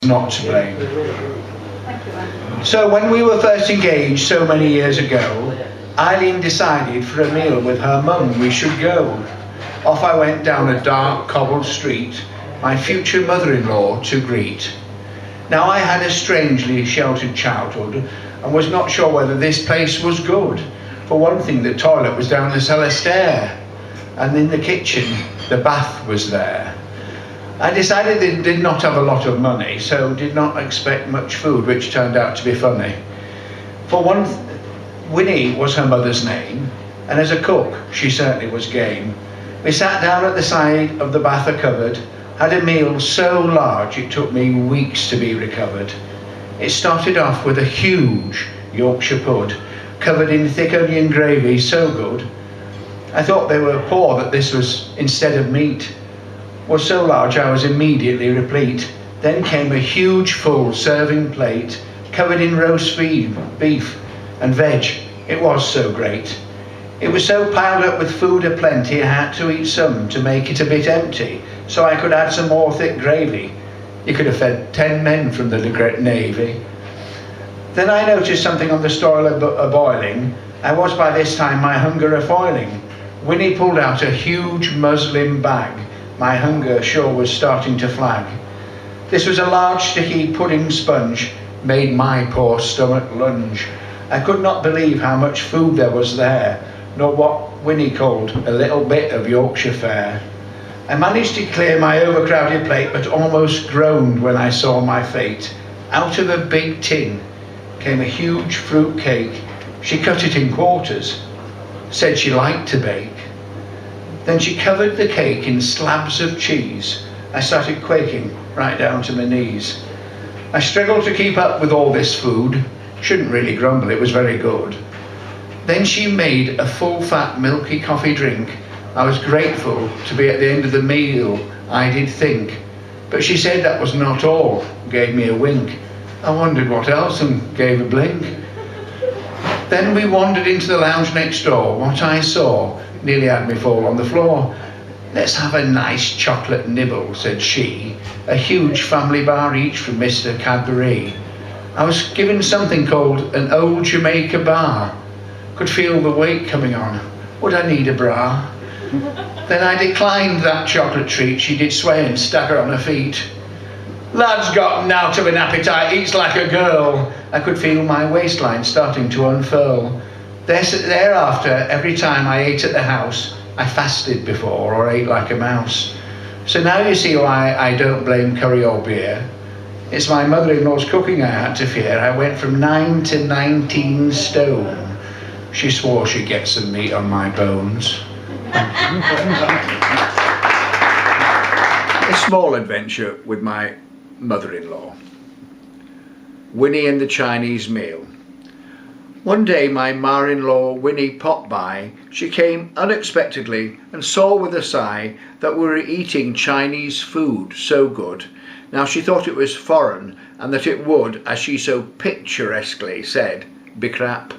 not to blame. So when we were first engaged so many years ago, Eileen decided for a meal with her mum we should go. Off I went down a dark cobbled street, my future mother-in-law to greet. Now I had a strangely sheltered childhood and was not sure whether this place was good. For one thing, the toilet was down the cellar stair, and in the kitchen the bath was there. I decided they did not have a lot of money, so did not expect much food, which turned out to be funny. For one, Winnie was her mother's name, and as a cook she certainly was game. We sat down at the side of the bath cupboard, had a meal so large it took me weeks to be recovered. It started off with a huge Yorkshire pud, covered in thick onion gravy, so good. I thought they were poor that this was instead of meat. Was so large I was immediately replete. Then came a huge full serving plate, covered in roast beef and veg. It was so great. It was so piled up with food aplenty, I had to eat some to make it a bit empty, so I could add some more thick gravy. You could have fed 10 men from the Navy. Then I noticed something on the stile a-boiling. I was by this time my hunger a-foiling. Winnie pulled out a huge muslin bag. My hunger sure was starting to flag. This was a large sticky pudding sponge, made my poor stomach lunge. I could not believe how much food there was there, nor what Winnie called a little bit of Yorkshire fare. I managed to clear my overcrowded plate, but almost groaned when I saw my fate. Out of a big tin came a huge fruit cake. She cut it in quarters, said she liked to bake. Then she covered the cake in slabs of cheese. I started quaking right down to my knees. I struggled to keep up with all this food. Shouldn't really grumble, it was very good. Then she made a full-fat milky coffee drink. I was grateful to be at the end of the meal, I did think. But she said that was not all, gave me a wink. I wondered what else and gave a blink. Then we wandered into the lounge next door. What I saw nearly had me fall on the floor. Let's have a nice chocolate nibble, said she. A huge family bar each from Mr. Cadbury. I was given something called an old Jamaica bar. Could feel the weight coming on. Would I need a bra? Then I declined that chocolate treat. She did sway and stagger on her feet. Lad's got nowt of an appetite, eats like a girl. I could feel my waistline starting to unfurl. Thereafter, every time I ate at the house, I fasted before or ate like a mouse. So now you see why I don't blame curry or beer. It's my mother-in-law's cooking I had to fear. I went from 9 to 19 stone. She swore she'd get some meat on my bones. A small adventure with my mother-in-law. Winnie and the Chinese meal. One day my ma-in-law Winnie popped by. She came unexpectedly and saw with a sigh that we were eating Chinese food so good. Now she thought it was foreign and that it would, as she so picturesquely said, be crap.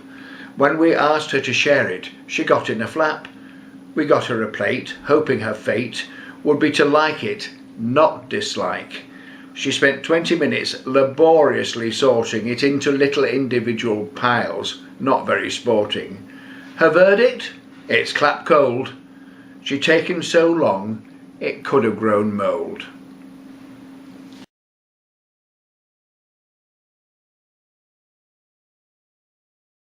When we asked her to share it, she got in a flap. We got her a plate, hoping her fate would be to like it, not dislike. She spent 20 minutes laboriously sorting it into little individual piles, not very sporting. Her verdict? It's clap cold. She'd taken so long, it could have grown mould.